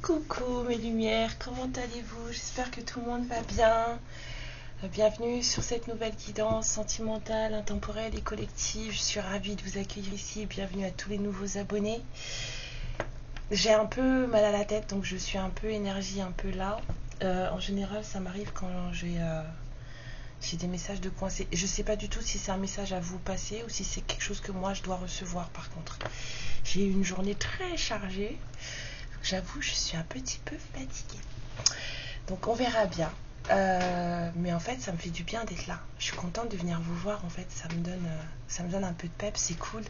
Coucou mes lumières, comment allez-vous? J'espère que tout le monde va bien. Bienvenue sur cette nouvelle guidance sentimentale, intemporelle et collective. Je suis ravie de vous accueillir ici. Bienvenue à tous les nouveaux abonnés. J'ai un peu mal à la tête, donc je suis un peu énergie, un peu là. En général, ça m'arrive quand j'ai des messages de coincés. Je ne sais pas du tout si c'est un message à vous passer ou si c'est quelque chose que moi je dois recevoir par contre. J'ai eu une journée très chargée. J'avoue, je suis un petit peu fatiguée. Donc on verra bien. Mais en fait, ça me fait du bien d'être là. Je suis contente de venir vous voir. En fait, ça me donne un peu de peps, c'est cool.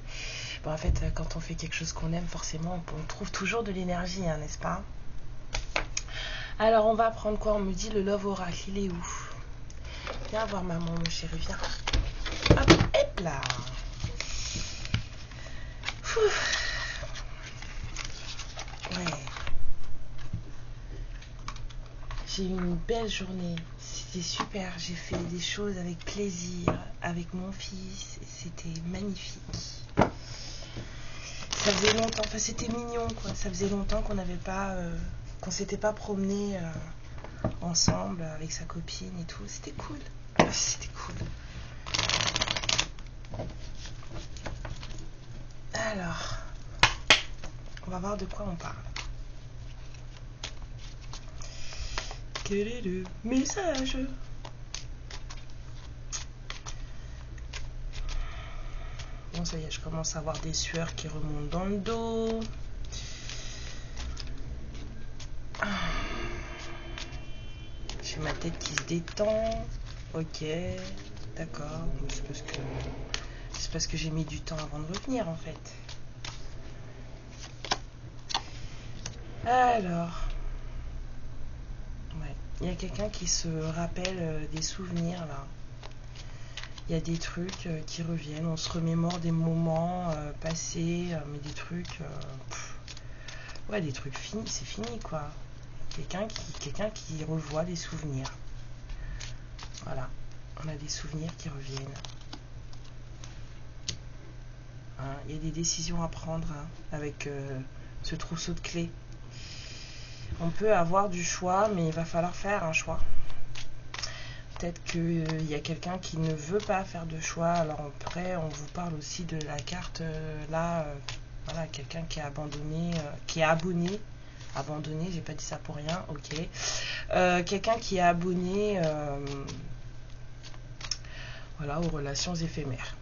Bon, en fait, quand on fait quelque chose qu'on aime, forcément, on trouve toujours de l'énergie, hein, n'est-ce pas? Alors, on va prendre quoi? On me dit le Love Oracle, il est où? Viens voir maman, mon chéri, viens. Hop, hop là. Ouais. J'ai eu une belle journée. C'était super. J'ai fait des choses avec plaisir, avec mon fils. C'était magnifique. Ça faisait longtemps. Enfin, c'était mignon, quoi. Ça faisait longtemps qu'on s'était pas promené ensemble avec sa copine et tout. C'était cool. C'était cool. Alors, on va voir de quoi on parle. Quel est le message? Bon, ça y est, je commence à avoir des sueurs qui remontent dans le dos. J'ai ma tête qui se détend. Ok, d'accord. C'est parce que j'ai mis du temps avant de revenir en fait. Alors, ouais, il y a quelqu'un qui se rappelle des souvenirs là. Il y a des trucs qui reviennent. On se remémore des moments passés, mais des trucs, ouais, des trucs finis. C'est fini quoi. Quelqu'un qui revoit des souvenirs. Voilà, on a des souvenirs qui reviennent. Hein, il y a des décisions à prendre hein, avec ce trousseau de clés. On peut avoir du choix, mais il va falloir faire un choix. Peut-être qu'il y a quelqu'un qui ne veut pas faire de choix. Alors après, on vous parle aussi de la carte là. Voilà, quelqu'un qui a abandonné, qui est abonné. Abandonné, j'ai pas dit ça pour rien, ok. Quelqu'un qui est abonné voilà, aux relations éphémères.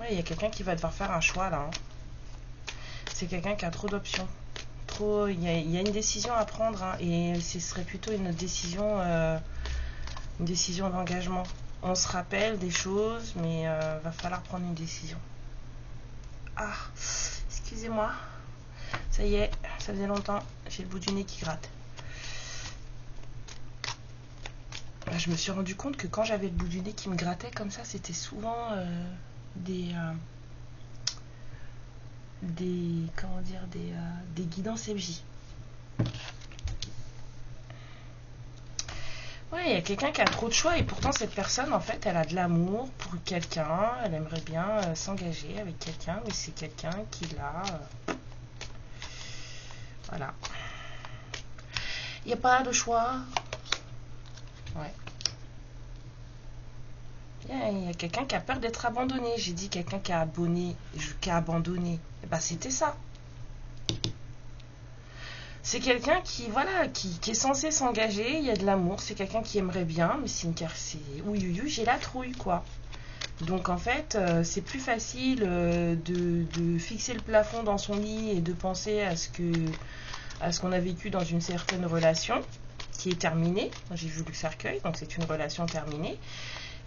Ouais, il y a quelqu'un qui va devoir faire un choix là. Hein. C'est quelqu'un qui a trop d'options. Il y a une décision à prendre hein, et ce serait plutôt une décision d'engagement. On se rappelle des choses, mais va falloir prendre une décision. Ah, excusez-moi. Ça y est, ça faisait longtemps. J'ai le bout du nez qui gratte. Je me suis rendu compte que quand j'avais le bout du nez qui me grattait comme ça, c'était souvent des guidances FJ. Ouais, il y a quelqu'un qui a trop de choix et pourtant cette personne en fait elle a de l'amour pour quelqu'un, elle aimerait bien s'engager avec quelqu'un, mais c'est quelqu'un qui l'a voilà. Il n'y a pas de choix. Ouais. Il y a quelqu'un qui a peur d'être abandonné. J'ai dit quelqu'un qui a abandonné. Et ben c'était ça. C'est quelqu'un qui, voilà, qui est censé s'engager, il y a de l'amour, c'est quelqu'un qui aimerait bien, mais c'est une carte, oui, j'ai la trouille, quoi. Donc en fait, c'est plus facile de fixer le plafond dans son lit et de penser à ce qu'on a vécu dans une certaine relation qui est terminée. J'ai vu le cercueil, donc c'est une relation terminée.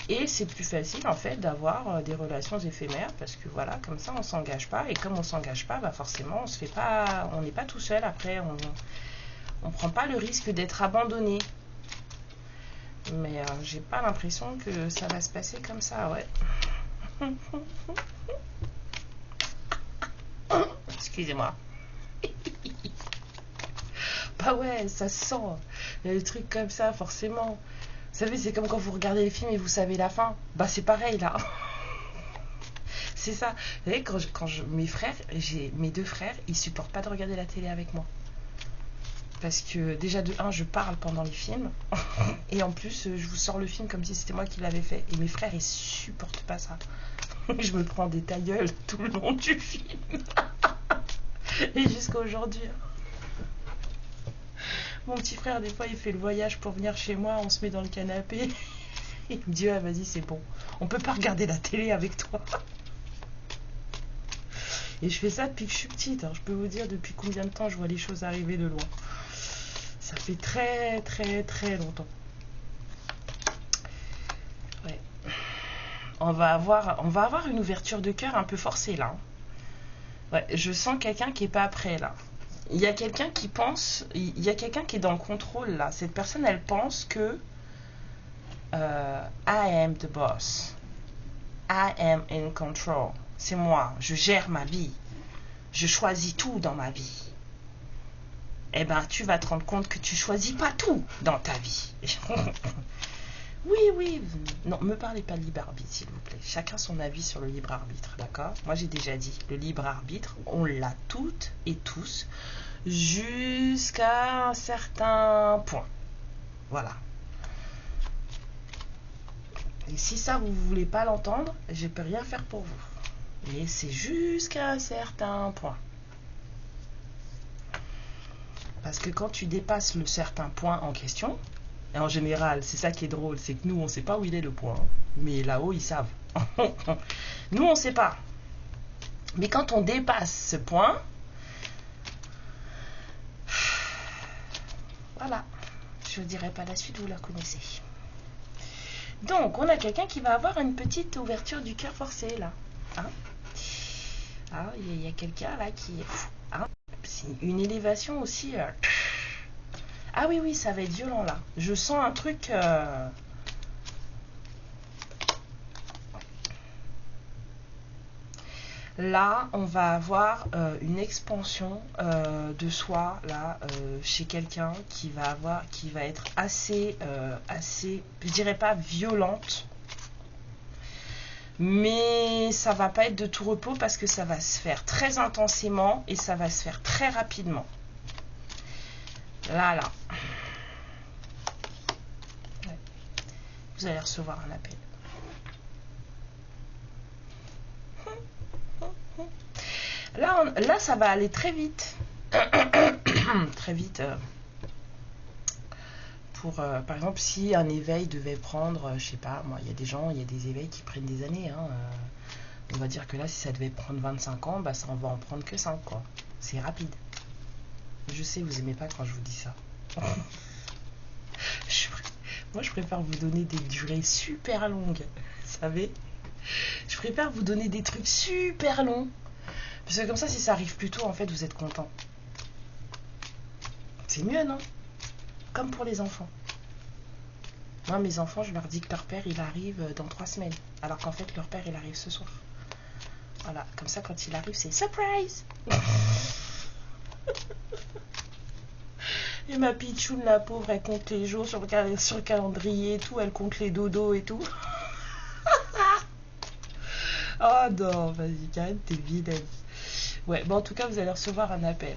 Et c'est plus facile en fait d'avoir des relations éphémères parce que voilà, comme ça on s'engage pas et comme on s'engage pas, bah forcément on n'est pas tout seul après, on prend pas le risque d'être abandonné. Mais j'ai pas l'impression que ça va se passer comme ça, ouais. Excusez-moi. bah ouais, ça se sent. Il y a des trucs comme ça, forcément. Vous savez, c'est comme quand vous regardez les films et vous savez la fin. Bah c'est pareil là. C'est ça. Vous savez, mes frères, j'ai mes deux frères, ils supportent pas de regarder la télé avec moi. Parce que déjà de 1, je parle pendant les films. Et en plus, je vous sors le film comme si c'était moi qui l'avais fait. Et mes frères, ils supportent pas ça. Je me prends des ta gueule tout le long du film. Et jusqu'à aujourd'hui. Mon petit frère, des fois, il fait le voyage pour venir chez moi. On se met dans le canapé. Il me dit, ah, vas-y, c'est bon. On peut pas regarder la télé avec toi. Et je fais ça depuis que je suis petite. Hein. Je peux vous dire depuis combien de temps je vois les choses arriver de loin. Ça fait très, très, très longtemps. Ouais. On va avoir une ouverture de cœur un peu forcée là. Ouais, je sens quelqu'un qui est pas prêt là. Il y a quelqu'un qui pense, il y a quelqu'un qui est dans le contrôle là. Cette personne, elle pense que I am the boss. I am in control. C'est moi, je gère ma vie. Je choisis tout dans ma vie. Eh ben, tu vas te rendre compte que tu choisis pas tout dans ta vie. Oui, oui. Non, me parlez pas de libre arbitre, s'il vous plaît. Chacun son avis sur le libre arbitre, d'accord? Moi, j'ai déjà dit, le libre arbitre, on l'a toutes et tous jusqu'à un certain point. Voilà. Et si ça, vous voulez pas l'entendre, je peux rien faire pour vous. Mais c'est jusqu'à un certain point. Parce que quand tu dépasses le certain point en question, et en général, c'est ça qui est drôle, c'est que nous, on ne sait pas où il est le point. Mais là-haut, ils savent. Nous, on ne sait pas. Mais quand on dépasse ce point, voilà. Je ne dirai pas la suite, vous la connaissez. Donc, on a quelqu'un qui va avoir une petite ouverture du cœur forcée, là. Hein? Ah, il y a quelqu'un, là, qui... Hein? C'est une élévation aussi... Ah oui, oui, ça va être violent, là. Je sens un truc... Là, on va avoir une expansion de soi, là, chez quelqu'un qui va être assez, je dirais pas violente, mais ça va pas être de tout repos parce que ça va se faire très intensément et ça va se faire très rapidement. Là. Ouais. Vous allez recevoir un appel. Là, ça va aller très vite. Très vite. Pour, par exemple, si un éveil devait prendre, je sais pas, moi, il y a des éveils qui prennent des années. Hein, on va dire que là, si ça devait prendre 25 ans, bah, ça en va en prendre que 5, quoi. C'est rapide. Je sais, vous aimez pas quand je vous dis ça. Moi, je préfère vous donner des durées super longues. Vous savez? Je préfère vous donner des trucs super longs. Parce que comme ça, si ça arrive plus tôt, en fait, vous êtes content. C'est mieux, non? Comme pour les enfants. Moi, mes enfants, je leur dis que leur père, il arrive dans 3 semaines. Alors qu'en fait, leur père, il arrive ce soir. Voilà, comme ça, quand il arrive, c'est surprise. Et ma pitchoune, la pauvre, elle compte les jours sur le calendrier et tout. Elle compte les dodos et tout. Oh non, vas-y, Karen, t'es vilaine. Ouais, bon, en tout cas, vous allez recevoir un appel.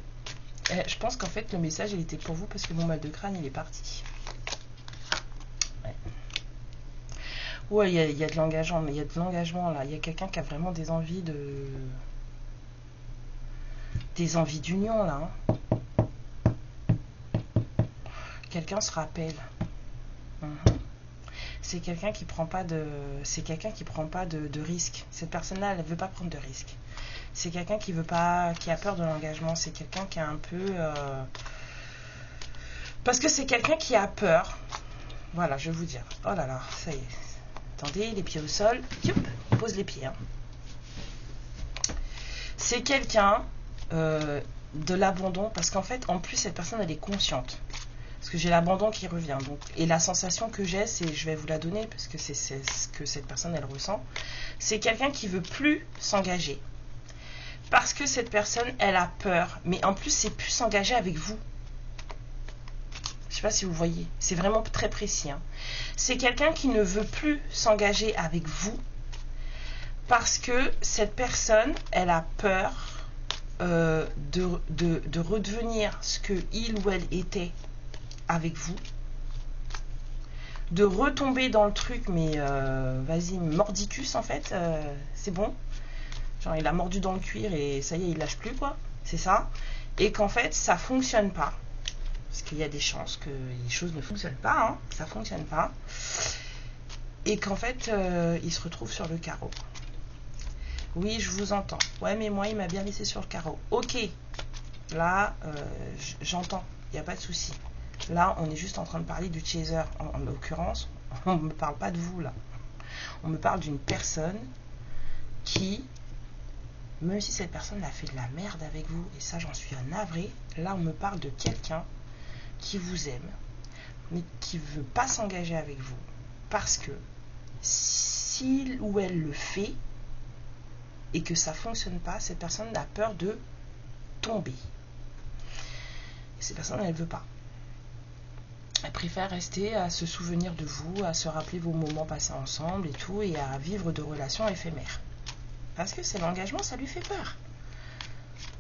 Je pense qu'en fait, le message, il était pour vous parce que mon mal de crâne, il est parti. Ouais, il y a de l'engagement, mais il y a de l'engagement, là. Il y a quelqu'un qui a vraiment des envies d'union, là. Hein. Quelqu'un se rappelle. C'est quelqu'un qui prend pas de risque. Cette personne-là, elle veut pas prendre de risque. C'est quelqu'un qui a peur de l'engagement. C'est quelqu'un qui a un peu parce que c'est quelqu'un qui a peur. Voilà, je vais vous dire. Oh là là, ça y est. Attendez, les pieds au sol. Youp, on pose les pieds. Hein. C'est quelqu'un de l'abandon parce qu'en fait, en plus, cette personne, elle est consciente. Parce que j'ai l'abandon qui revient. Donc, et la sensation que j'ai, c'est, je vais vous la donner, parce que c'est ce que cette personne, elle ressent. C'est quelqu'un qui veut plus s'engager. Parce que cette personne, elle a peur. Mais en plus, c'est plus s'engager avec vous. sais pas si vous voyez, c'est vraiment très précis. Hein. C'est quelqu'un qui ne veut plus s'engager avec vous parce que cette personne, elle a peur de redevenir ce que il ou elle était avec vous, de retomber dans le truc, mais vas-y, mordicus en fait, c'est bon. Genre il a mordu dans le cuir et ça y est, il lâche plus quoi, c'est ça. Et qu'en fait, ça fonctionne pas. Parce qu'il y a des chances que les choses ne fonctionnent pas, hein, ça fonctionne pas. Et qu'en fait, il se retrouve sur le carreau. Oui, je vous entends. Ouais, mais moi, il m'a bien laissé sur le carreau. Ok, là, j'entends, il n'y a pas de souci. Là, on est juste en train de parler du chaser. En l'occurrence, on ne me parle pas de vous, là. On me parle d'une personne qui, même si cette personne a fait de la merde avec vous, et ça, j'en suis navré, là, on me parle de quelqu'un qui vous aime, mais qui ne veut pas s'engager avec vous. Parce que s'il ou elle le fait, et que ça ne fonctionne pas, cette personne a peur de tomber. Et cette personne, elle ne veut pas. Elle préfère rester à se souvenir de vous, à se rappeler vos moments passés ensemble et tout, et à vivre de relations éphémères. Parce que c'est l'engagement, ça lui fait peur.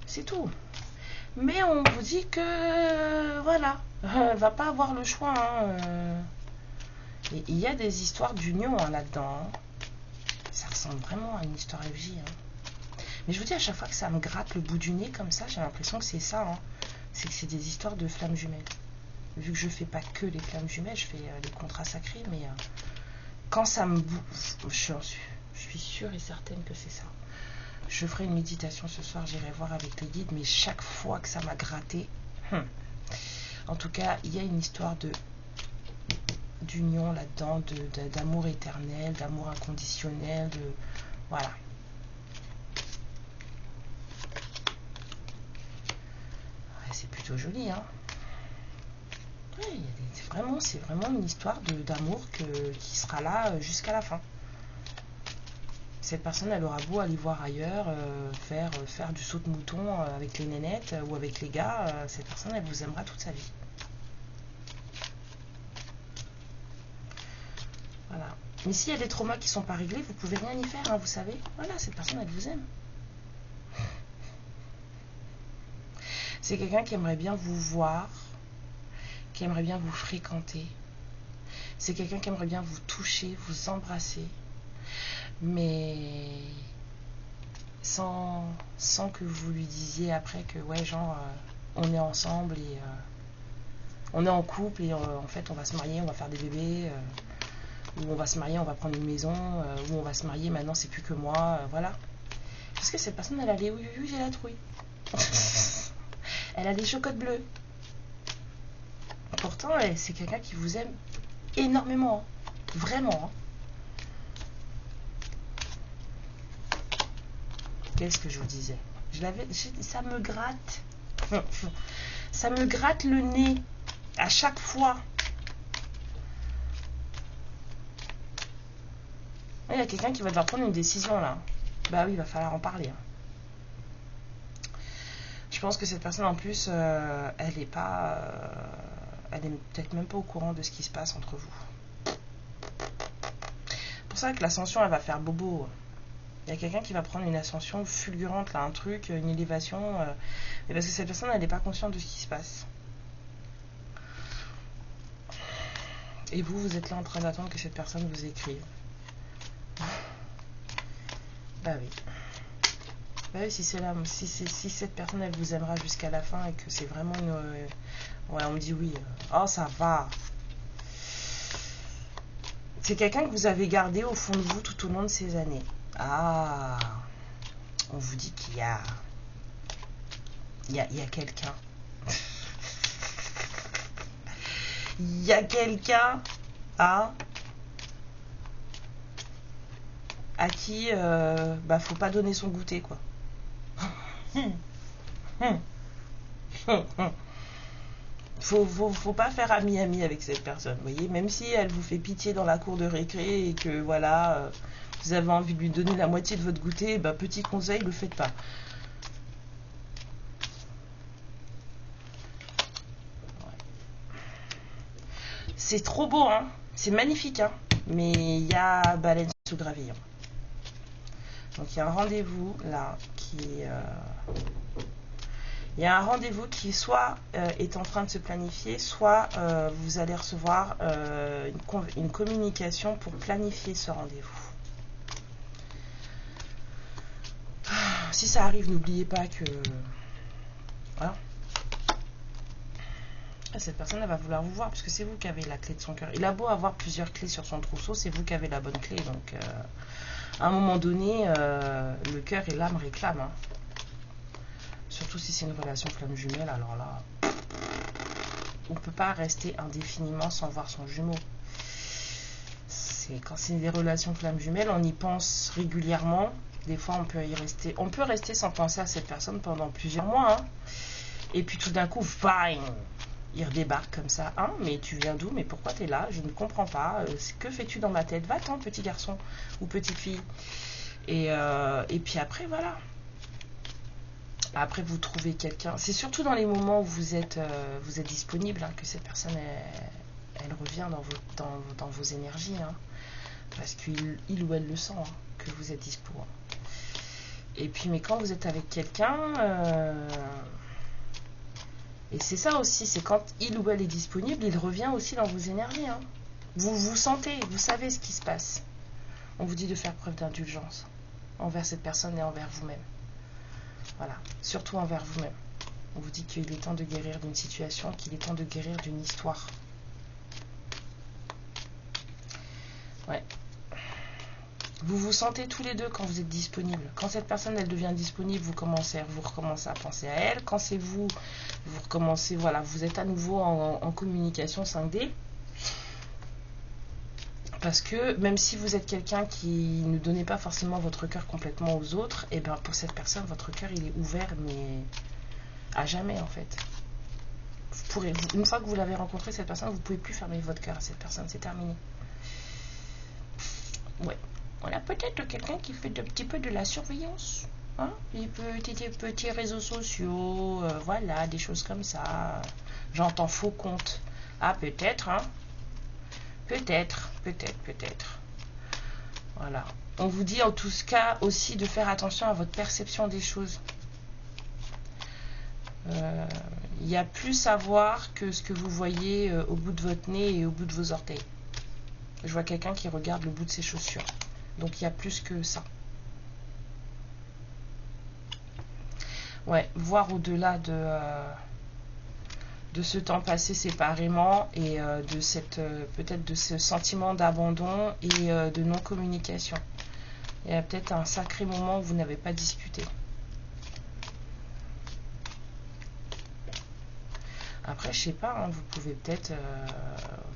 C'est tout. Mais on vous dit que, voilà, elle va pas avoir le choix. Hein. Et il y a des histoires d'union hein, là-dedans. Hein. Ça ressemble vraiment à une histoire FJ. Hein. Mais je vous dis, à chaque fois que ça me gratte le bout du nez comme ça, j'ai l'impression que c'est ça. Hein. C'est que c'est des histoires de flammes jumelles. Vu que je fais pas que les flammes jumelles, je fais les contrats sacrés, mais quand ça me bouffe, je suis sûre et certaine que c'est ça. Je ferai une méditation ce soir, j'irai voir avec les guides, mais chaque fois que ça m'a gratté, en tout cas, il y a une histoire d'union là-dedans, d'amour éternel, d'amour inconditionnel, voilà. Ouais, c'est plutôt joli, hein. Ouais, c'est vraiment une histoire d'amour qui sera là jusqu'à la fin. Cette personne, elle aura beau aller voir ailleurs, faire du saut de mouton avec les nénettes ou avec les gars, cette personne, elle vous aimera toute sa vie. Voilà. Mais s'il y a des traumas qui ne sont pas réglés, vous pouvez rien y faire, hein, vous savez. Voilà, cette personne, elle vous aime. C'est quelqu'un qui aimerait bien vous voir, qui aimerait bien vous fréquenter. C'est quelqu'un qui aimerait bien vous toucher, vous embrasser. Mais sans que vous lui disiez après que ouais genre on est ensemble et on est en couple et en fait on va se marier, on va faire des bébés ou on va se marier, on va prendre une maison ou on va se marier maintenant c'est plus que moi, voilà. Parce que cette personne elle a les oui j'ai la trouille. Elle a les chocottes bleues. Pourtant c'est quelqu'un qui vous aime énormément, hein. Vraiment, hein. Qu'est-ce que je vous disais? Ça me gratte. Ça me gratte le nez à chaque fois. Il y a quelqu'un qui va devoir prendre une décision là. Bah oui, il va falloir en parler. Hein. Je pense que cette personne en plus, elle est pas, elle est peut-être même pas au courant de ce qui se passe entre vous. C'est pour ça que l'ascension, elle va faire bobo. Il y a quelqu'un qui va prendre une ascension fulgurante, là, un truc, une élévation, mais parce que cette personne, elle n'est pas consciente de ce qui se passe. Et vous êtes là en train d'attendre que cette personne vous écrive. Bah oui. Bah oui, si cette personne, elle vous aimera jusqu'à la fin et que c'est vraiment une... ouais, on me dit oui. Oh, ça va. C'est quelqu'un que vous avez gardé au fond de vous tout au long de ces années. Ah, on vous dit qu'il y a quelqu'un. Il y a quelqu'un à qui faut pas donner son goûter quoi. Faut pas faire ami avec cette personne, vous voyez, même si elle vous fait pitié dans la cour de récré et que voilà, vous avez envie de lui donner la moitié de votre goûter, petit conseil, le faites pas. Ouais. c'est trop beau, hein. C'est magnifique, hein. Mais il y a baleine sous gravillon. Donc il y a un rendez-vous là qui il y a un rendez-vous qui soit est en train de se planifier, soit vous allez recevoir une communication pour planifier ce rendez-vous. Si ça arrive, n'oubliez pas que voilà. Cette personne elle va vouloir vous voir parce que c'est vous qui avez la clé de son cœur. Il a beau avoir plusieurs clés sur son trousseau, c'est vous qui avez la bonne clé. Donc à un moment donné, le cœur et l'âme réclament. Hein. Surtout si c'est une relation flamme jumelle, alors là, on ne peut pas rester indéfiniment sans voir son jumeau. Quand c'est des relations flamme jumelle, on y pense régulièrement. Des fois, on peut rester sans penser à cette personne pendant plusieurs mois. Hein. Et puis tout d'un coup, bang, il redébarque comme ça. Hein, mais tu viens d'où? Mais pourquoi tu es là? Je ne comprends pas. Que fais-tu dans ma tête? Va-t'en, petit garçon ou petite fille. Et puis après, voilà. Après, vous trouvez quelqu'un. C'est surtout dans les moments où vous êtes disponible hein, que cette personne, elle revient dans vos énergies. Hein, parce qu'il ou elle le sent, hein, que vous êtes dispo. Hein. Et puis, mais quand vous êtes avec quelqu'un... et c'est ça aussi, c'est quand il ou elle est disponible, il revient aussi dans vos énergies. Hein. Vous vous sentez, vous savez ce qui se passe. On vous dit de faire preuve d'indulgence envers cette personne et envers vous-même. Voilà, surtout envers vous-même. On vous dit qu'il est temps de guérir d'une situation, qu'il est temps de guérir d'une histoire. Ouais. Vous vous sentez tous les deux quand vous êtes disponible. Quand cette personne, elle devient disponible, vous recommencez à penser à elle. Quand c'est vous recommencez, voilà, vous êtes à nouveau en communication 5D. Parce que même si vous êtes quelqu'un qui ne donnait pas forcément votre cœur complètement aux autres, et bien pour cette personne, votre cœur, il est ouvert, mais à jamais en fait. Une fois que vous l'avez rencontré, cette personne, vous ne pouvez plus fermer votre cœur à cette personne, c'est terminé. Ouais. On a peut-être quelqu'un qui fait un petit peu de la surveillance. Hein, des petits réseaux sociaux, voilà, des choses comme ça. J'entends faux compte. Ah, peut-être, hein. Peut-être. Voilà. On vous dit en tout cas aussi de faire attention à votre perception des choses. Il y a plus à voir que ce que vous voyez au bout de votre nez et au bout de vos orteils. Je vois quelqu'un qui regarde le bout de ses chaussures. Donc il y a plus que ça. Ouais, voir au-delà de ce temps passé séparément et de cette peut-être de ce sentiment d'abandon et de non-communication. Il y a peut-être un sacré moment où vous n'avez pas discuté. Après, je sais pas, hein, vous pouvez peut-être...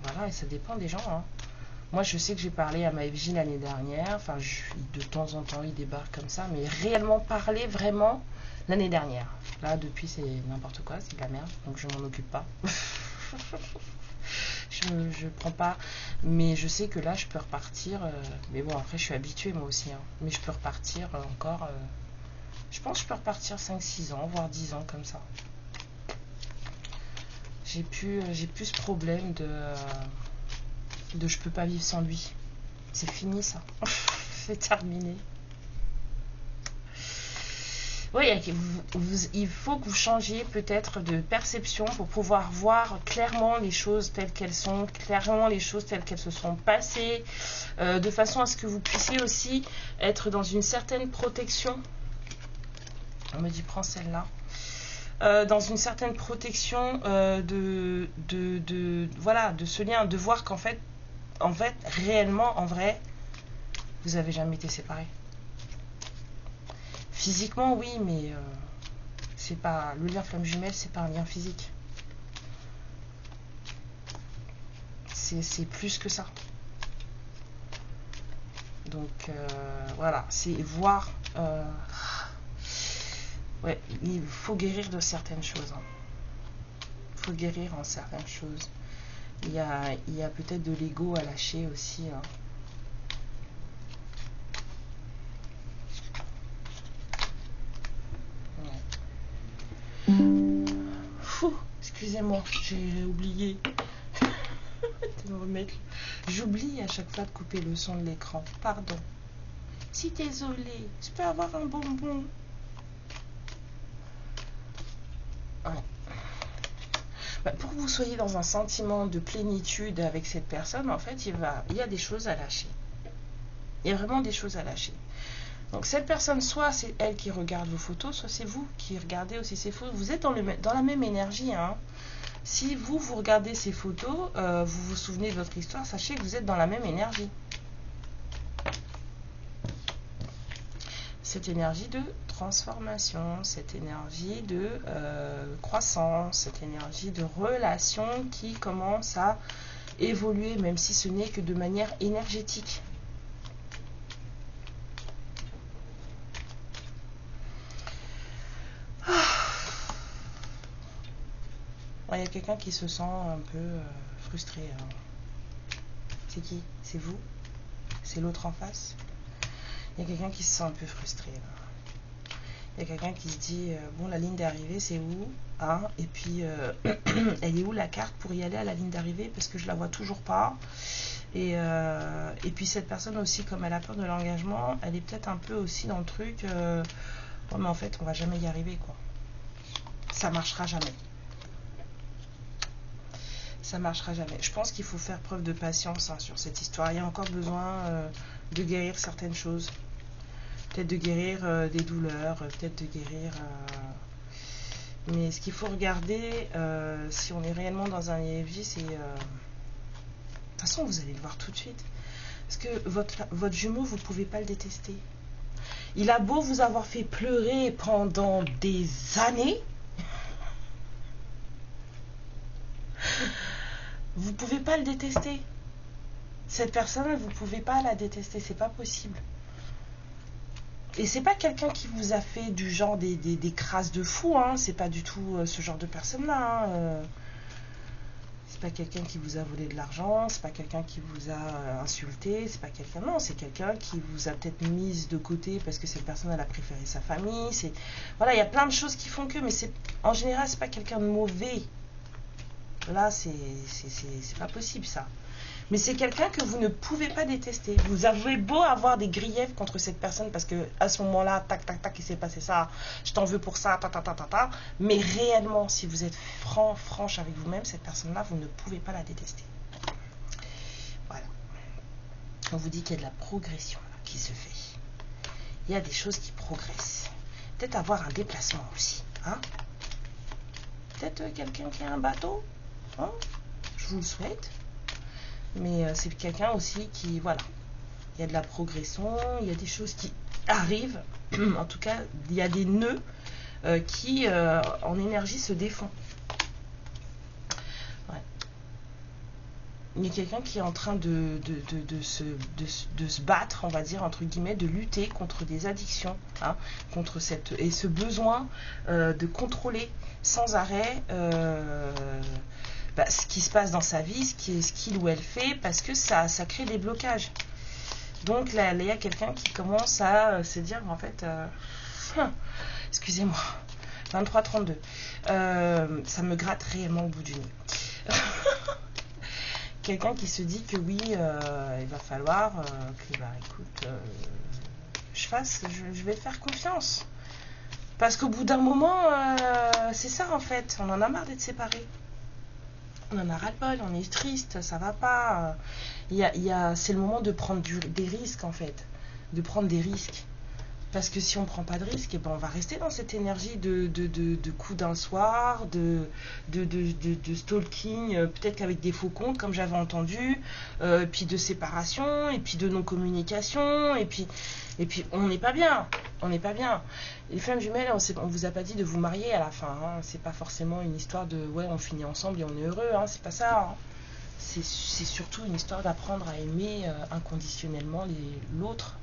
voilà, et ça dépend des gens. Hein. Moi, je sais que j'ai parlé à ma FJ l'année dernière. Enfin, de temps en temps, il débarque comme ça. Mais réellement parler, vraiment, l'année dernière. Là, depuis, c'est n'importe quoi. C'est de la merde. Donc, je m'en occupe pas. je prends pas. Mais je sais que là, je peux repartir. Mais bon, après, je suis habituée, moi aussi. Hein. Mais je peux repartir encore... je pense que je peux repartir 5-6 ans, voire 10 ans, comme ça. J'ai plus ce problème de je peux pas vivre sans lui. C'est fini ça. C'est terminé. Oui, il faut que vous changiez peut-être de perception pour pouvoir voir clairement les choses telles qu'elles sont, clairement les choses telles qu'elles se sont passées, de façon à ce que vous puissiez aussi être dans une certaine protection. On me dit prends celle-là. Dans une certaine protection voilà, de ce lien, de voir qu'en fait, réellement, en vrai, vous avez jamais été séparés. Physiquement, oui, mais c'est pas le lien flamme jumelle, c'est pas un lien physique. C'est plus que ça. Donc voilà, c'est voir. Ouais, il faut guérir de certaines choses. Hein. Il faut guérir en certaines choses. Il y a peut-être de l'ego à lâcher aussi. Hein. Ouais. Excusez-moi, j'ai oublié. de me remettre. J'oublie à chaque fois de couper le son de l'écran. Pardon. Si désolée, je peux avoir un bonbon. Ouais. Bah, pour que vous soyez dans un sentiment de plénitude avec cette personne, en fait, il y a des choses à lâcher. Il y a vraiment des choses à lâcher. Donc cette personne, soit c'est elle qui regarde vos photos, soit c'est vous qui regardez aussi ses photos. Vous êtes dans la même énergie. Hein. Si vous regardez ces photos, vous vous souvenez de votre histoire, sachez que vous êtes dans la même énergie. Cette énergie de transformation, cette énergie de croissance, cette énergie de relation qui commence à évoluer, même si ce n'est que de manière énergétique. Il y a quelqu'un qui se sent un peu frustré. C'est qui? C'est vous? C'est l'autre en face? Il y a quelqu'un qui se sent un peu frustré. Il y a quelqu'un qui se dit, bon, la ligne d'arrivée, c'est où? Hein? Et puis, elle est où la carte pour y aller à la ligne d'arrivée? Parce que je la vois toujours pas. Et puis, cette personne aussi, comme elle a peur de l'engagement, elle est peut-être un peu aussi dans le truc, bon, mais en fait, on va jamais y arriver, quoi. Ça marchera jamais. Ça marchera jamais. Je pense qu'il faut faire preuve de patience sur cette histoire. Il y a encore besoin de guérir certaines choses. Peut-être de guérir des douleurs, peut-être de guérir... Mais ce qu'il faut regarder, si on est réellement dans un EFJ, c'est... De toute façon, vous allez le voir tout de suite. Parce que votre jumeau, vous ne pouvez pas le détester. Il a beau vous avoir fait pleurer pendant des années... Vous ne pouvez pas le détester. Cette personne, vous ne pouvez pas la détester. C'est pas possible. Et c'est pas quelqu'un qui vous a fait du genre des crasses de fou. Hein. C'est pas du tout ce genre de personne-là. Hein. C'est pas quelqu'un qui vous a volé de l'argent. C'est pas quelqu'un qui vous a insulté. C'est pas quelqu'un... Non, c'est quelqu'un qui vous a peut-être mise de côté parce que cette personne, elle a préféré sa famille. Voilà, il y a plein de choses qui font que... Mais en général, c'est pas quelqu'un de mauvais. Là, c'est pas possible, ça. Mais c'est quelqu'un que vous ne pouvez pas détester. Vous avez beau avoir des griefs contre cette personne parce que à ce moment-là, tac, tac, tac, il s'est passé ça, je t'en veux pour ça, ta, ta, ta, ta, ta. Mais réellement, si vous êtes franche avec vous-même, cette personne-là, vous ne pouvez pas la détester. Voilà. On vous dit qu'il y a de la progression là, qui se fait. Il y a des choses qui progressent. Peut-être avoir un déplacement aussi. Hein? Peut-être quelqu'un qui a un bateau. Hein, je vous le souhaite, mais c'est quelqu'un aussi qui, voilà, il y a de la progression, il y a des choses qui arrivent, en tout cas, il y a des nœuds qui, en énergie, se défont. Ouais. Il y a quelqu'un qui est en train de se battre, on va dire, entre guillemets, de lutter contre des addictions, hein, contre et ce besoin de contrôler sans arrêt ce qui se passe dans sa vie, ce qu'il ou elle fait, parce que ça crée des blocages. Donc là, il y a quelqu'un qui commence à se dire, en fait, excusez-moi, 23-32, ça me gratte réellement au bout du nez. Quelqu'un qui se dit que oui, il va falloir que, écoute, je vais faire confiance. Parce qu'au bout d'un moment, c'est ça en fait, on en a marre d'être séparés. On en a ras-le-bol, on est triste, ça va pas. C'est le moment de prendre des risques en fait, de prendre des risques. Parce que si on ne prend pas de risques, on va rester dans cette énergie de coup d'un soir, de stalking, peut-être qu'avec des faux comptes, comme j'avais entendu, puis de séparation, et puis de non-communication, et puis on n'est pas bien. On n'est pas bien. Les femmes jumelles, on vous a pas dit de vous marier à la fin. Hein. C'est pas forcément une histoire de ouais, on finit ensemble et on est heureux. Hein. C'est pas ça. Hein. C'est surtout une histoire d'apprendre à aimer inconditionnellement l'autre.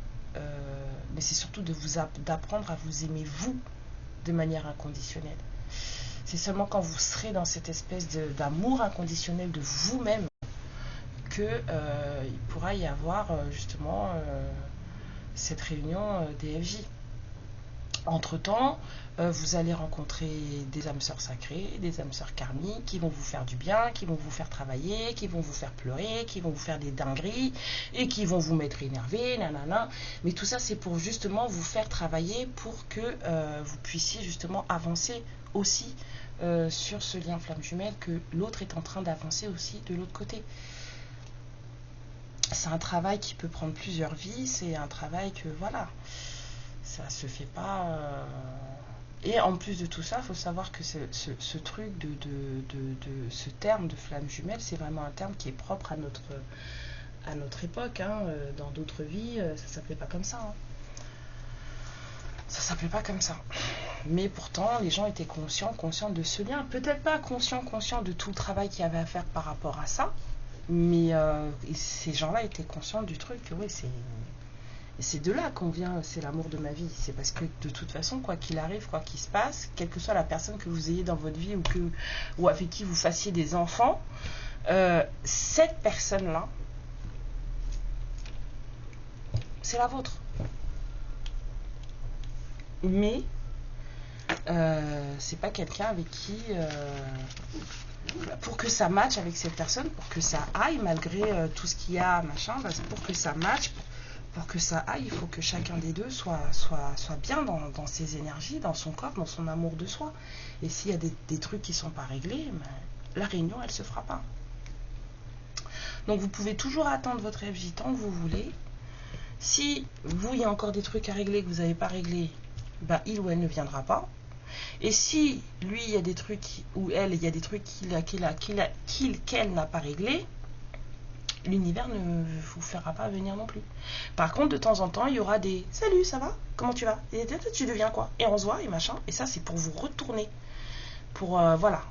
Mais c'est surtout d'apprendre à vous aimer vous de manière inconditionnelle. C'est seulement quand vous serez dans cette espèce d'amour inconditionnel de vous-même que il pourra y avoir justement cette réunion des FJ. Entre-temps, vous allez rencontrer des âmes sœurs sacrées, des âmes sœurs karmiques qui vont vous faire du bien, qui vont vous faire travailler, qui vont vous faire pleurer, qui vont vous faire des dingueries et qui vont vous mettre énervé, nanana. Mais tout ça, c'est pour justement vous faire travailler pour que vous puissiez justement avancer aussi sur ce lien flamme jumelle, que l'autre est en train d'avancer aussi de l'autre côté. C'est un travail qui peut prendre plusieurs vies, c'est un travail que voilà, ça se fait pas. Et en plus de tout ça, il faut savoir que ce truc de ce terme de flamme jumelle, c'est vraiment un terme qui est propre à notre époque. Hein. Dans d'autres vies, ça s'appelait pas comme ça. Hein. Ça s'appelait pas comme ça. Mais pourtant, les gens étaient conscients de ce lien. Peut-être pas conscients de tout le travail qu'il y avait à faire par rapport à ça. Mais ces gens-là étaient conscients du truc que oui, c'est de là qu'on vient, c'est l'amour de ma vie. C'est parce que de toute façon, quoi qu'il arrive, quoi qu'il se passe, quelle que soit la personne que vous ayez dans votre vie ou avec qui vous fassiez des enfants, cette personne-là, c'est la vôtre. Mais c'est pas quelqu'un avec qui pour que ça matche avec cette personne, pour que ça aille malgré tout ce qu'il y a, machin, pour que ça matche, pour que ça aille, il faut que chacun des deux soit bien dans ses énergies, dans son corps, dans son amour de soi. Et s'il y a des trucs qui ne sont pas réglés, la réunion, elle ne se fera pas. Donc vous pouvez toujours attendre votre FJ tant que vous voulez. Si vous, il y a encore des trucs à régler que vous n'avez pas réglés, il ou elle ne viendra pas. Et si lui, il y a des trucs, ou elle, il y a des trucs qu'elle n'a pas réglés, l'univers ne vous fera pas venir non plus. Par contre, de temps en temps, il y aura des « Salut, ça va? Comment tu vas? Et tu deviens quoi? » Et on se voit, et machin. Et ça, c'est pour vous retourner. Pour, voilà.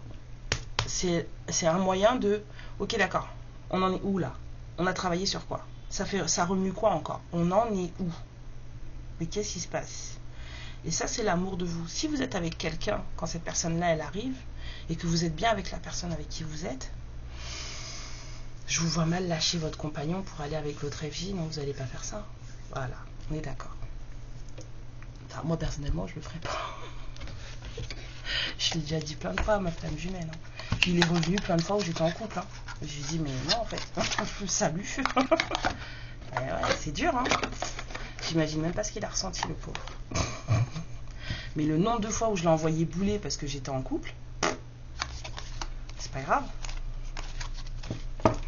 C'est un moyen de « Ok, d'accord. On en est où, là? On a travaillé sur quoi? Ça remue quoi encore? On en est où? Mais qu'est-ce qui se passe? » Et ça, c'est l'amour de vous. Si vous êtes avec quelqu'un, quand cette personne-là, elle arrive, et que vous êtes bien avec la personne avec qui vous êtes, je vous vois mal lâcher votre compagnon pour aller avec l'autre FJ. Non, vous n'allez pas faire ça. Voilà, on est d'accord. Enfin, moi, personnellement, je le ferai pas. Je l'ai déjà dit plein de fois à ma flamme jumelle. Hein. Il est revenu plein de fois où j'étais en couple. Hein. Je lui ai dit, mais non, en fait. Salut. Ouais, c'est dur, hein. J'imagine même pas ce qu'il a ressenti, le pauvre. Mais le nombre de fois où je l'ai envoyé bouler parce que j'étais en couple, c'est pas grave.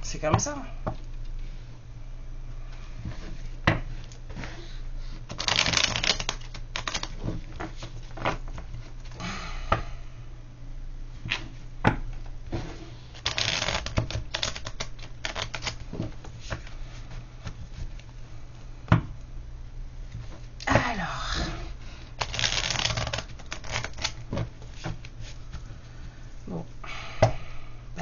C'est comme ça.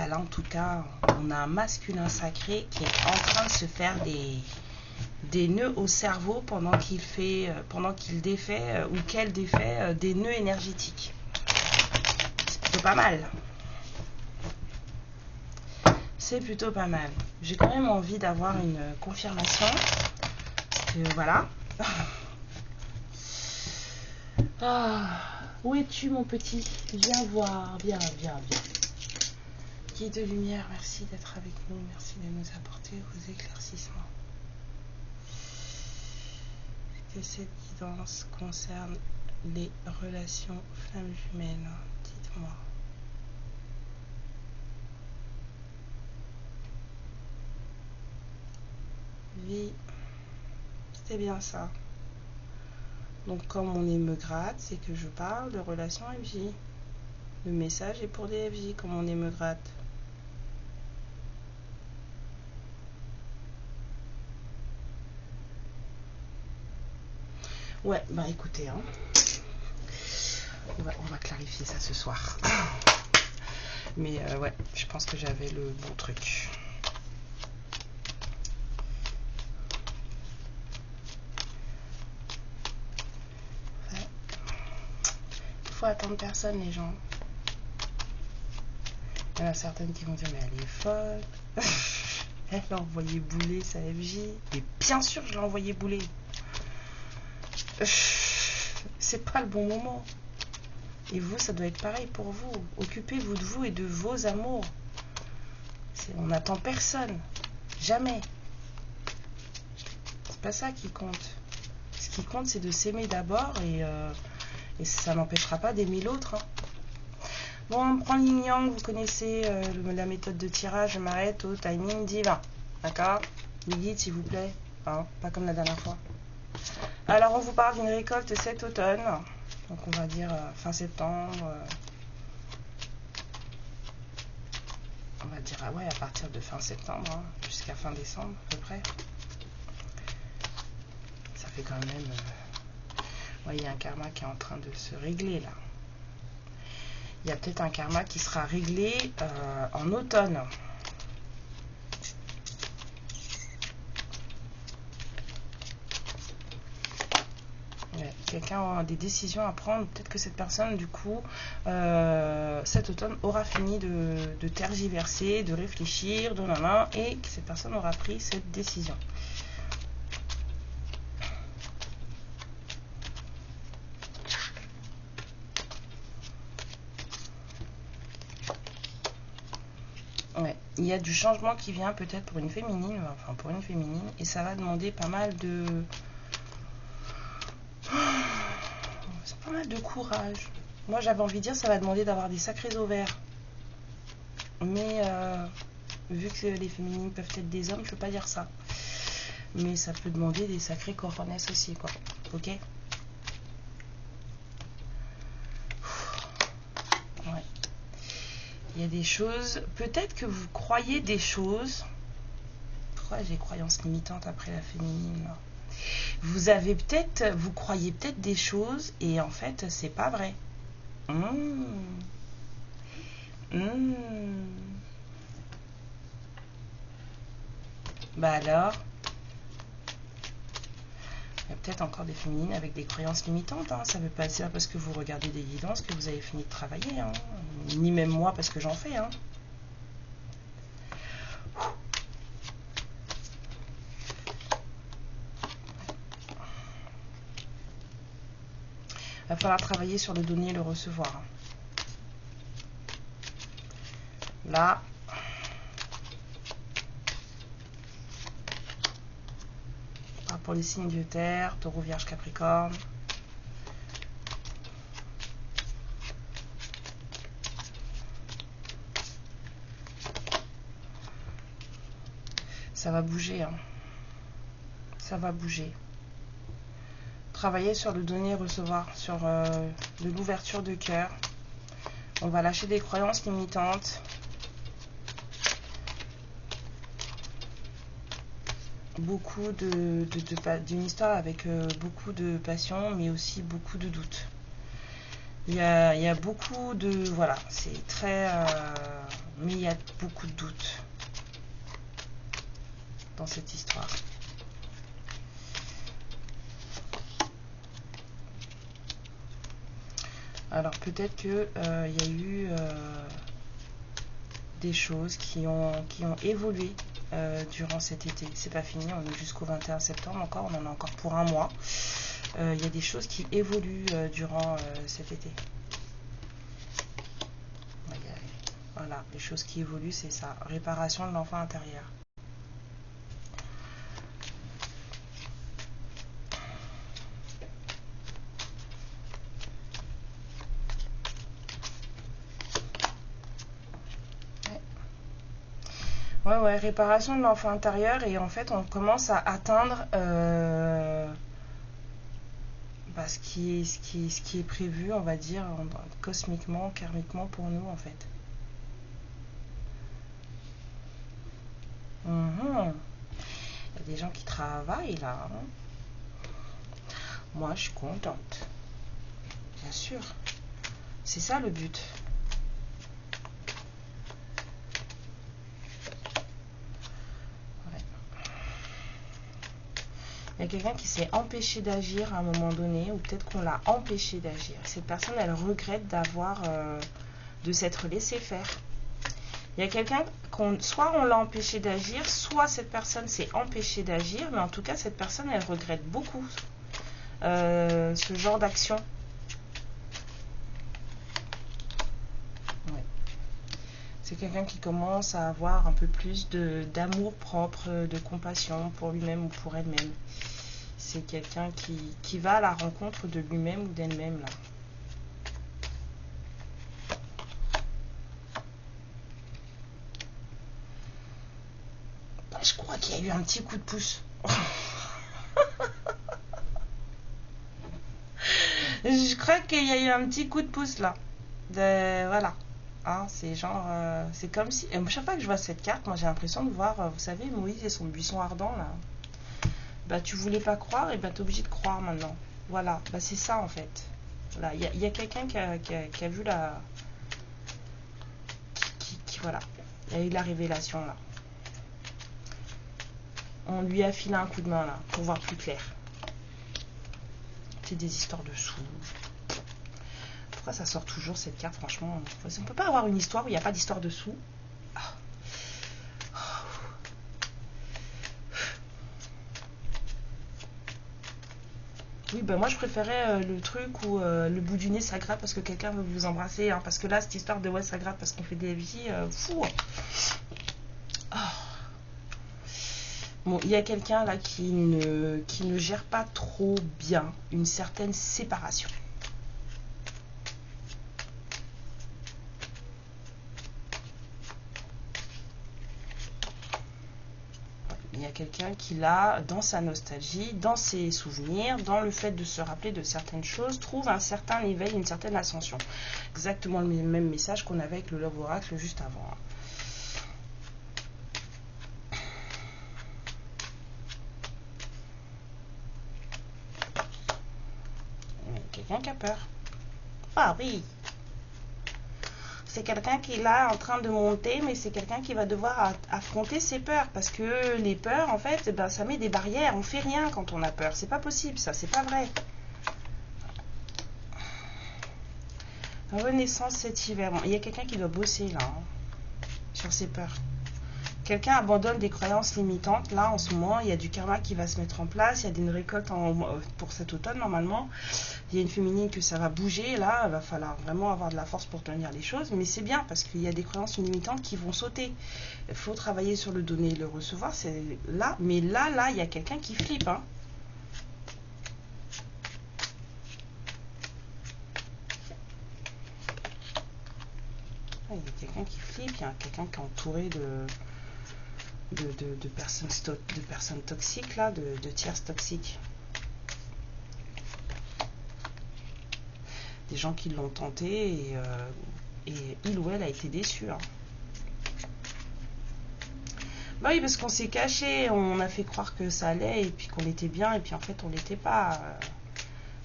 Là, en tout cas, on a un masculin sacré qui est en train de se faire des nœuds au cerveau pendant qu'il défait ou qu'elle défait des nœuds énergétiques. C'est plutôt pas mal. C'est plutôt pas mal. J'ai quand même envie d'avoir une confirmation. Parce que voilà. Où es-tu, mon petit? Viens voir. Viens. Guide de lumière, merci d'être avec nous, merci de nous apporter vos éclaircissements. Que cette guidance concerne les relations flammes jumelles, dites-moi. Oui, c'était bien ça. Donc comme mon nez me gratte, c'est que je parle de relations FJ. Le message est pour des FJ, comme mon nez me gratte. Ouais, écoutez, hein. On va clarifier ça ce soir. Mais ouais, je pense que j'avais le bon truc. Ouais. Il faut attendre personne, les gens. Il y en a certaines qui vont dire, mais elle est folle. Elle a envoyé bouler sa FJ. Et bien sûr, je l'ai envoyé bouler. c'est pas le bon moment. Et vous, ça doit être pareil pour vous. Occupez-vous de vous et de vos amours. On n'attend personne. Jamais. C'est pas ça qui compte. Ce qui compte, c'est de s'aimer d'abord et ça n'empêchera pas d'aimer l'autre. Hein. Bon, on prend l'yin yang, vous connaissez la méthode de tirage, je m'arrête au timing divin. D'accord? Les guides, s'il vous plaît. Hein, pas comme la dernière fois. Alors, on vous parle d'une récolte cet automne. Donc, on va dire fin septembre. On va dire, ah ouais, à partir de fin septembre, hein, jusqu'à fin décembre, à peu près. Ça fait quand même... ouais, il y a un karma qui est en train de se régler, là. Il y a peut-être un karma qui sera réglé en automne. Ouais, quelqu'un a des décisions à prendre. Peut-être que cette personne, du coup, cet automne, aura fini de tergiverser, de réfléchir, et que cette personne aura pris cette décision. Ouais, il y a du changement qui vient peut-être pour une féminine, et ça va demander pas mal de... C'est pas mal de courage. Moi, j'avais envie de dire, ça va demander d'avoir des sacrés ovaires. Mais, vu que les féminines peuvent être des hommes, je ne peux pas dire ça. Mais ça peut demander des sacrés cojones aussi, quoi. Ok? Ouais. Il y a des choses... Peut-être que vous croyez des choses... Pourquoi j'ai croyances limitantes après la féminine, là? Vous croyez peut-être des choses et en fait, c'est pas vrai. Bah alors, il y a peut-être encore des féminines avec des croyances limitantes. Hein. Ça veut pas dire parce que vous regardez des guidances que vous avez fini de travailler. Hein. Ni même moi parce que j'en fais. Hein. Il va falloir travailler sur le donner et le recevoir. Là, pour les signes de terre, Taureau, Vierge, Capricorne. Ça va bouger. Hein. Ça va bouger. Travailler sur le donner et recevoir, sur de l'ouverture de cœur. On va lâcher des croyances limitantes. Beaucoup d'une histoire avec beaucoup de passion, mais aussi beaucoup de doutes. Il y a beaucoup de... Voilà, c'est très... mais il y a beaucoup de doutes dans cette histoire. Alors peut-être que il y a eu des choses qui ont évolué durant cet été. C'est pas fini, on est jusqu'au 21 septembre encore, on en a encore pour un mois. Il y a des choses qui évoluent durant cet été. Voilà, les choses qui évoluent, c'est ça. Réparation de l'enfant intérieur. Ouais, réparation de l'enfant intérieur, et en fait on commence à atteindre ce qui est prévu, on va dire, cosmiquement, karmiquement pour nous en fait. Il y a des gens qui travaillent là. Hein. Moi je suis contente. Bien sûr. C'est ça le but. Il y a quelqu'un qui s'est empêché d'agir à un moment donné, ou peut-être qu'on l'a empêché d'agir. Cette personne, elle regrette de s'être laissé faire. Il y a quelqu'un soit on l'a empêché d'agir, soit cette personne s'est empêchée d'agir, mais en tout cas, cette personne, elle regrette beaucoup ce genre d'action. C'est quelqu'un qui commence à avoir un peu plus d'amour propre, de compassion pour lui-même ou pour elle-même. C'est quelqu'un qui va à la rencontre de lui-même ou d'elle-même, là. Je crois qu'il y a eu un petit coup de pouce. Je crois qu'il y a eu un petit coup de pouce là. Voilà. Hein, c'est genre. C'est comme si. Chaque fois que je vois cette carte, moi j'ai l'impression de voir, vous savez, Moïse et son buisson ardent là. Bah tu voulais pas croire, et bah t'es obligé de croire maintenant. Voilà. Bah c'est ça en fait. Voilà. Il y a quelqu'un qui a vu la. Voilà. Il y a eu la révélation là. On lui a filé un coup de main là pour voir plus clair. C'est des histoires de sous. Pourquoi ça sort toujours cette carte, franchement? On peut pas avoir une histoire où il n'y a pas d'histoire de sous. Ah. Oui, ben moi je préférais le truc où le bout du nez ça gratte parce que quelqu'un veut vous embrasser. Hein, parce que là, cette histoire de ouais, ça gratte parce qu'on fait des vies, fou. Oh. Bon, il y a quelqu'un là qui ne gère pas trop bien une certaine séparation. Il y a quelqu'un qui là, dans sa nostalgie, dans ses souvenirs, dans le fait de se rappeler de certaines choses, trouve un certain éveil, une certaine ascension. Exactement le même message qu'on avait avec le Love Oracle juste avant. Quelqu'un qui a peur. Ah oui. C'est quelqu'un qui est là en train de monter, mais c'est quelqu'un qui va devoir affronter ses peurs. Parce que les peurs, en fait, ben, ça met des barrières. On fait rien quand on a peur. C'est pas possible, ça. C'est pas vrai. Renaissance cet hiver. Bon, il y a quelqu'un qui doit bosser, là, hein, sur ses peurs. Quelqu'un abandonne des croyances limitantes. Là, en ce moment, il y a du karma qui va se mettre en place. Il y a une récolte pour cet automne, normalement. Il y a une féminine que ça va bouger. Là, il va falloir vraiment avoir de la force pour tenir les choses. Mais c'est bien, parce qu'il y a des croyances limitantes qui vont sauter. Il faut travailler sur le donner et le recevoir. C'est là. Mais là, il y a quelqu'un qui flippe. Hein. Il y a quelqu'un qui flippe. Il y a quelqu'un qui est entouré de personnes toxiques, là, de tierces toxiques. Des gens qui l'ont tenté et il ou elle a été déçu. Hein. Bah oui, parce qu'on s'est caché, on a fait croire que ça allait et puis qu'on était bien et puis en fait on l'était pas.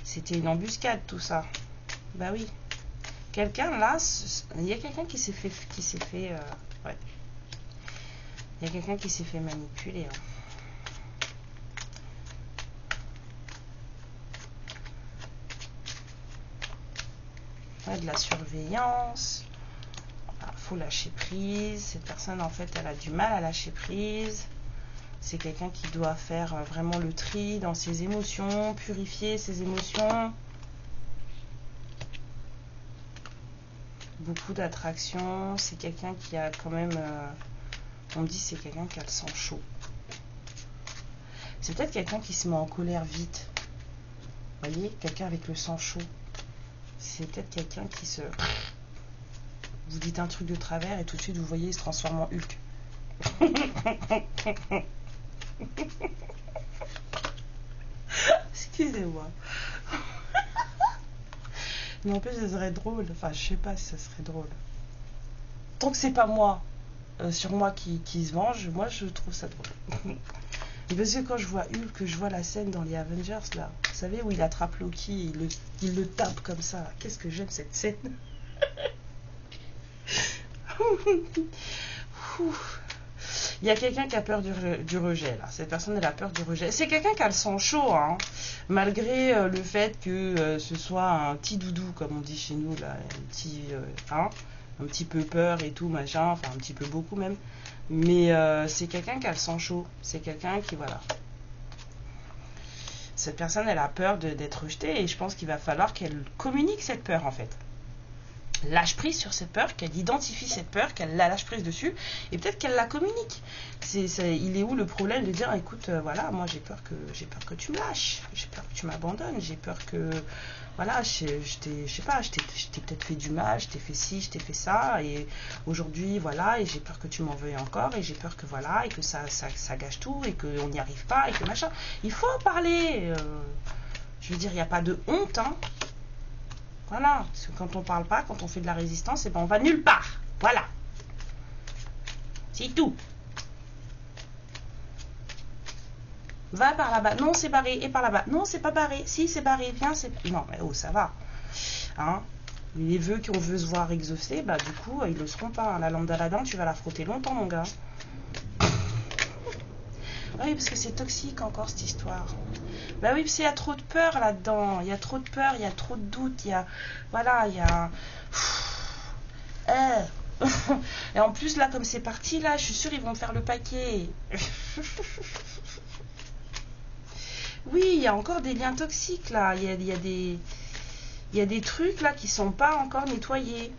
C'était une embuscade tout ça. Bah oui. Quelqu'un là, il y a quelqu'un qui s'est fait, ouais. Il y a quelqu'un qui s'est fait manipuler. Hein. Ouais, de la surveillance. Faut lâcher prise. Cette personne, en fait, elle a du mal à lâcher prise. C'est quelqu'un qui doit faire vraiment le tri dans ses émotions, purifier ses émotions. Beaucoup d'attraction. C'est quelqu'un qui a quand même... on me dit c'est quelqu'un qui a le sang chaud. C'est peut-être quelqu'un qui se met en colère vite. Vous voyez, quelqu'un avec le sang chaud. C'est peut-être quelqu'un qui se... Vous dites un truc de travers et tout de suite vous voyez il se transforme en Hulk. Excusez-moi. Mais en plus ça serait drôle. Enfin je sais pas si ça serait drôle. Tant que c'est pas moi, sur moi qui se venge, moi je trouve ça drôle. Et parce que quand je vois Hulk, je vois la scène dans les Avengers là. Vous savez où il attrape Loki et il le tape comme ça. Qu'est-ce que j'aime cette scène. Il y a quelqu'un qui a peur du rejet là. Cette personne elle a peur du rejet. C'est quelqu'un qui a le sang chaud hein. Malgré le fait que ce soit un petit doudou comme on dit chez nous là, un petit peu peur et tout machin, enfin un petit peu beaucoup même. Mais c'est quelqu'un qui a le sang chaud. C'est quelqu'un qui voilà. Cette personne elle a peur d'être rejetée et je pense qu'il va falloir qu'elle communique cette peur en fait. lâche prise sur cette peur, qu'elle identifie cette peur, qu'elle la lâche prise dessus, et peut-être qu'elle la communique. Il est où le problème de dire, écoute, voilà, moi j'ai peur que tu me lâches, j'ai peur que tu m'abandonnes, j'ai peur que, voilà, je sais pas, je t'ai peut-être fait du mal, je t'ai fait ci, je t'ai fait ça, et aujourd'hui, voilà, et j'ai peur que tu m'en veuilles encore, et j'ai peur que, voilà, et que ça gâche tout, et qu'on n'y arrive pas, et que machin. Il faut en parler. Je veux dire, il n'y a pas de honte, hein. Voilà, parce que quand on parle pas, quand on fait de la résistance, et ben on va nulle part. Voilà. C'est tout. Va par là-bas. Non, c'est barré. Et par là-bas. Non, c'est pas barré. Si, c'est barré. Viens, c'est... Non, mais oh, ça va. Hein, les vœux qu'on veut se voir exaucer, bah du coup, ils le seront pas. La lampe d'Aladin, tu vas la frotter longtemps, mon gars. Oui, parce que c'est toxique encore, cette histoire. Bah oui, parce qu'il y a trop de peur là-dedans. Il y a trop de peur, il y a trop de doute. Il y a... Voilà, il y a... Et en plus, là, comme c'est parti, là, je suis sûre, ils vont faire le paquet. Oui, il y a encore des liens toxiques, là. Il y a des trucs, là, qui sont pas encore nettoyés.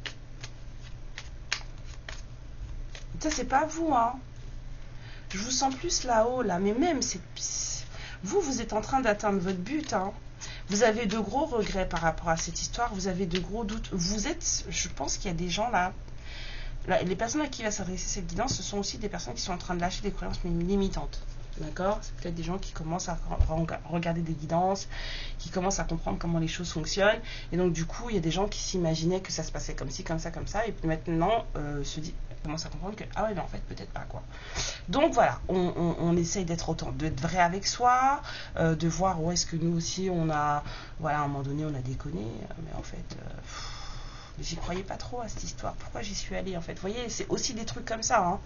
Ça, c'est pas vous, hein. Je vous sens plus là-haut, là. Mais même, vous êtes en train d'atteindre votre but, hein. Vous avez de gros regrets par rapport à cette histoire. Vous avez de gros doutes. Je pense qu'il y a des gens, là, les personnes à qui va s'adresser cette guidance, ce sont aussi des personnes qui sont en train de lâcher des croyances limitantes. D'accord? C'est peut-être des gens qui commencent à regarder des guidances, qui commencent à comprendre comment les choses fonctionnent. Et donc, du coup, il y a des gens qui s'imaginaient que ça se passait comme ci, comme ça, comme ça. Et puis maintenant, commencent à comprendre que, ah ouais, mais en fait, peut-être pas, quoi. Donc, voilà. On essaye d'être vrai avec soi, de voir où est-ce que nous aussi, on a... Voilà, à un moment donné, on a déconné. Mais en fait... j'y croyais pas trop à cette histoire. Pourquoi j'y suis allée, en fait? Vous voyez, c'est aussi des trucs comme ça, hein.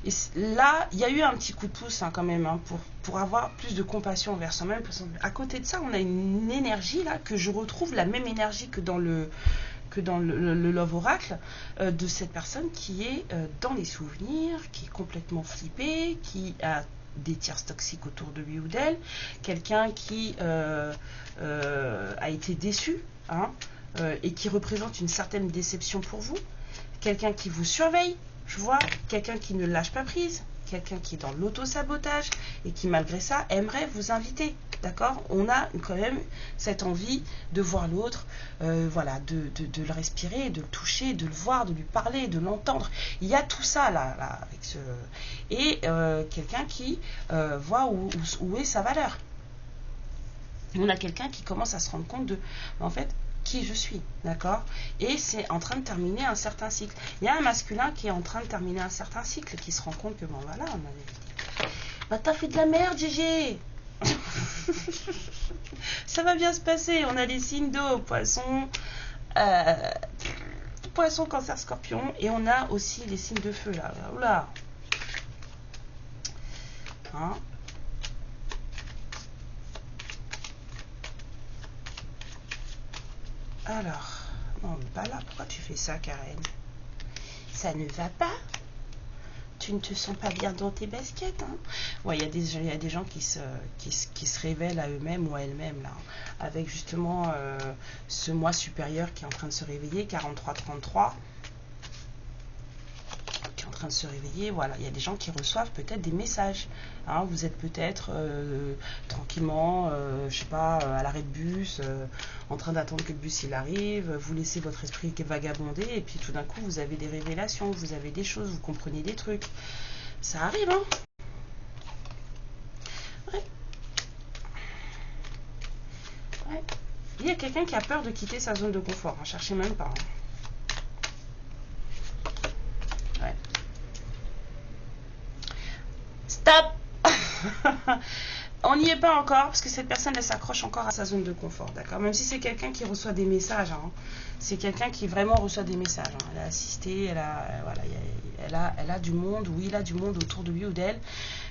Et là, il y a eu un petit coup de pouce, hein, quand même, hein, pour avoir plus de compassion envers soi-même. À côté de ça, on a une énergie là que je retrouve, la même énergie que dans le Love Oracle, de cette personne qui est dans les souvenirs, qui est complètement flippée, qui a des tiers toxiques autour de lui ou d'elle, quelqu'un qui a été déçu, hein, et qui représente une certaine déception pour vous, quelqu'un qui vous surveille. Je vois quelqu'un qui ne lâche pas prise, quelqu'un qui est dans l'auto-sabotage et qui, malgré ça, aimerait vous inviter. D'accord? On a quand même cette envie de voir l'autre, voilà, de le respirer, de le toucher, de le voir, de lui parler, de l'entendre. Il y a tout ça là avec ce... Et quelqu'un qui voit où est sa valeur. On a quelqu'un qui commence à se rendre compte de... En fait, qui je suis, d'accord? Et c'est en train de terminer un certain cycle. Il y a un masculin qui est en train de terminer un certain cycle, qui se rend compte que, bon voilà, on avait... Bah t'as fait de la merde, GG. Ça va bien se passer. On a les signes d'eau, poisson, poisson, cancer, scorpion, et on a aussi les signes de feu, là. Oula. Hein? Alors, non, pas là. Pourquoi tu fais ça, Karen? Ça ne va pas? Tu ne te sens pas bien dans tes baskets, hein? Ouais, il y a des gens qui se révèlent à eux-mêmes ou à elles-mêmes, là, avec justement ce moi supérieur qui est en train de se réveiller, 43-33, qui est en train de se réveiller. Voilà, il y a des gens qui reçoivent peut-être des messages, hein. Vous êtes peut-être tranquillement, je sais pas, à l'arrêt de bus, en train d'attendre que le bus il arrive, vous laissez votre esprit vagabonder, et puis tout d'un coup vous avez des révélations, vous avez des choses, vous comprenez des trucs. Ça arrive, hein? Ouais. Ouais. Il y a quelqu'un qui a peur de quitter sa zone de confort, hein. Cherchez même pas, hein. Ouais. Stop. On n'y est pas encore, parce que cette personne, elle s'accroche encore à sa zone de confort, d'accord? Même si c'est quelqu'un qui reçoit des messages, hein. C'est quelqu'un qui vraiment reçoit des messages, hein. Elle a assisté, elle a du monde, ou il a du monde autour de lui ou d'elle,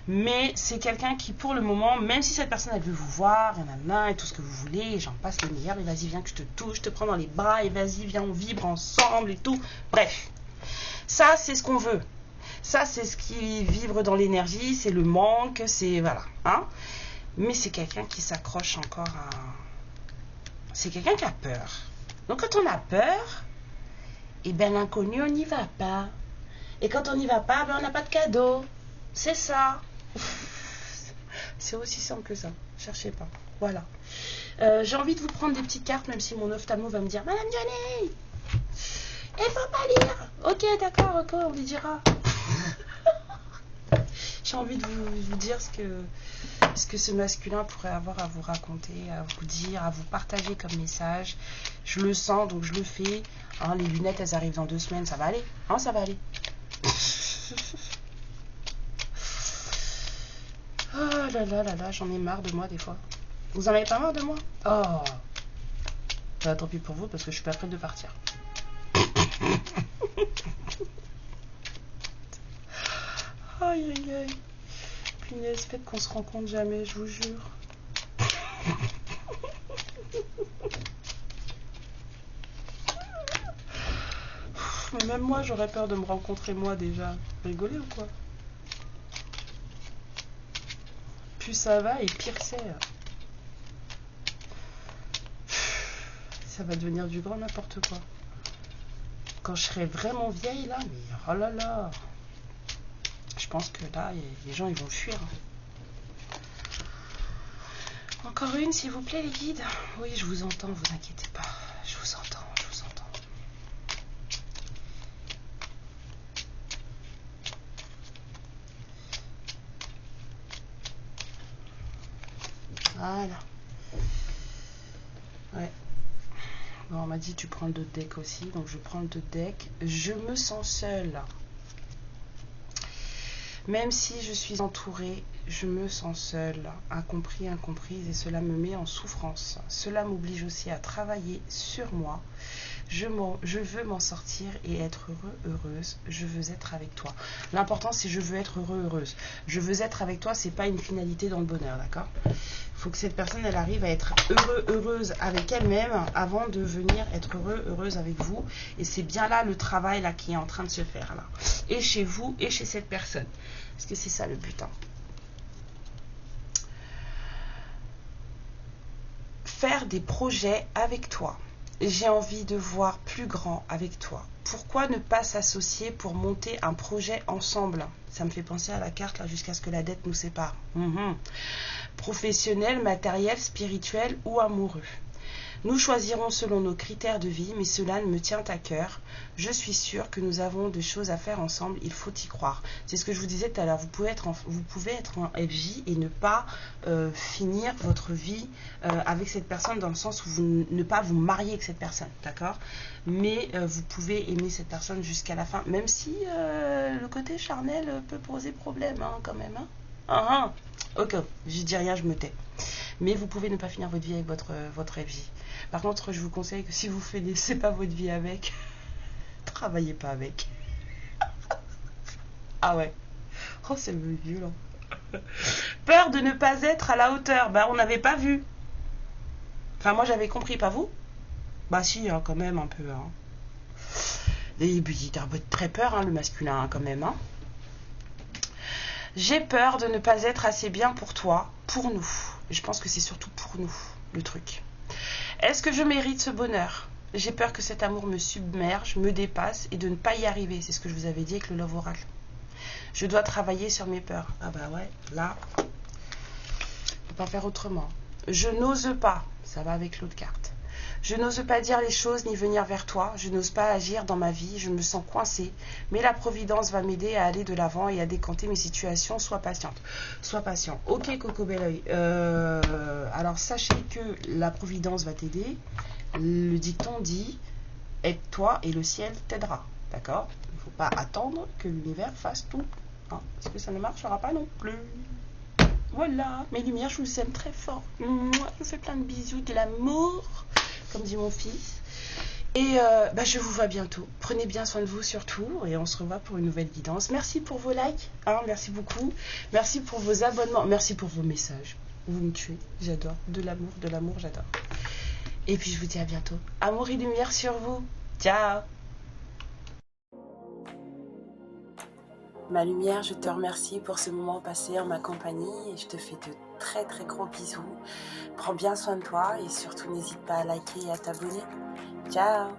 mais c'est quelqu'un qui, pour le moment, même si cette personne, elle veut vous voir, et tout ce que vous voulez, et j'en passe les meilleurs, et vas-y, viens que je te touche, je te prends dans les bras, et vas-y, viens, on vibre ensemble, et tout, bref. Ça, c'est ce qu'on veut. Ça, c'est ce qui vibre dans l'énergie, c'est le manque, c'est... Voilà, hein? Mais c'est quelqu'un qui s'accroche encore à... C'est quelqu'un qui a peur. Donc quand on a peur, et bien l'inconnu, on n'y va pas. Et quand on n'y va pas, ben on n'a pas de cadeau. C'est ça. C'est aussi simple que ça. Cherchez pas. Voilà. J'ai envie de vous prendre des petites cartes, même si mon ophtalmo va me dire Madame Johnny, il faut pas lire. Ok, d'accord, ok, on lui dira. J'ai envie de vous dire ce que ce masculin pourrait avoir à vous raconter, à vous dire, à vous partager comme message. Je le sens, donc je le fais. Hein, les lunettes, elles arrivent dans 2 semaines, ça va aller. Hein, ça va aller. Oh là là là là, j'en ai marre de moi des fois. Vous en avez pas marre de moi? Oh. Bah, tant pis pour vous, parce que je suis pas prête de partir. Aïe aïe aïe. Punaise, faites qu'on se rencontre jamais, je vous jure. Mais même moi, j'aurais peur de me rencontrer moi déjà. Rigoler ou quoi? Plus ça va et pire c'est. Ça va devenir du grand n'importe quoi. Quand je serai vraiment vieille là, mais oh là là. Je pense que là, les gens ils vont fuir. Encore une, s'il vous plaît, les guides. Oui, je vous entends, vous inquiétez pas. Je vous entends, je vous entends. Voilà. Ouais. Bon, on m'a dit tu prends le 2 deck aussi, donc je prends le 2 deck. Je me sens seule. Même si je suis entourée, je me sens seule, incompris, incomprise, et cela me met en souffrance. Cela m'oblige aussi à travailler sur moi. Je veux m'en sortir et être heureux, heureuse. Je veux être avec toi. L'important, c'est je veux être heureux, heureuse. Je veux être avec toi, c'est pas une finalité dans le bonheur, d'accord? Il faut que cette personne, elle arrive à être heureux, heureuse avec elle-même avant de venir être heureux, heureuse avec vous. Et c'est bien là le travail là qui est en train de se faire là. Et chez vous et chez cette personne. Parce que c'est ça le but. Hein. Faire des projets avec toi. J'ai envie de voir plus grand avec toi. Pourquoi ne pas s'associer pour monter un projet ensemble? Ça me fait penser à la carte là jusqu'à ce que la dette nous sépare. Professionnel, matériel, spirituel ou amoureux. Nous choisirons selon nos critères de vie, mais cela me tient à cœur. Je suis sûre que nous avons des choses à faire ensemble, il faut y croire. C'est ce que je vous disais tout à l'heure, vous pouvez être en FJ et ne pas finir votre vie avec cette personne, dans le sens où ne pas vous marier avec cette personne, d'accord? Mais vous pouvez aimer cette personne jusqu'à la fin, même si le côté charnel peut poser problème, hein, quand même. Hein. Ok, je dis rien, je me tais. Mais vous pouvez ne pas finir votre vie avec votre FJ. Par contre, je vous conseille que si vous ne finissez pas votre vie avec, travaillez pas avec. Ah ouais. Oh, c'est violent. Peur de ne pas être à la hauteur. Bah, on n'avait pas vu. Enfin, moi, j'avais compris, pas vous? Bah, si, hein, quand même, un peu. Hein. Et puis, il a très peur, hein, le masculin, hein, quand même. Hein. J'ai peur de ne pas être assez bien pour toi, pour nous. Je pense que c'est surtout pour nous, le truc. Est-ce que je mérite ce bonheur? J'ai peur que cet amour me submerge, me dépasse et de ne pas y arriver. C'est ce que je vous avais dit avec le Love Oracle. Je dois travailler sur mes peurs. Ah bah ouais, là, on ne peut pas faire autrement. Je n'ose pas. Ça va avec l'autre carte. Je n'ose pas dire les choses ni venir vers toi. Je n'ose pas agir dans ma vie. Je me sens coincée. Mais la Providence va m'aider à aller de l'avant et à décanter mes situations. Sois patiente. Sois patient. Ok, Coco Bel alors, sachez que la Providence va t'aider. Le dicton dit « Aide-toi et le ciel t'aidera ». D'accord? Il ne faut pas attendre que l'univers fasse tout. Hein, parce que ça ne marchera pas non plus. Voilà, mes lumières, je vous aime très fort. Moi, je vous fais plein de bisous, de l'amour, comme dit mon fils. Et je vous vois bientôt. Prenez bien soin de vous surtout. Et on se revoit pour une nouvelle guidance. Merci pour vos likes. Hein, merci beaucoup. Merci pour vos abonnements. Merci pour vos messages. Vous me tuez. J'adore. De l'amour, j'adore. Et puis je vous dis à bientôt. Amour et lumière sur vous. Ciao. Ma lumière, je te remercie pour ce moment passé en ma compagnie et je te fais de très très gros bisous. Prends bien soin de toi et surtout n'hésite pas à liker et à t'abonner. Ciao!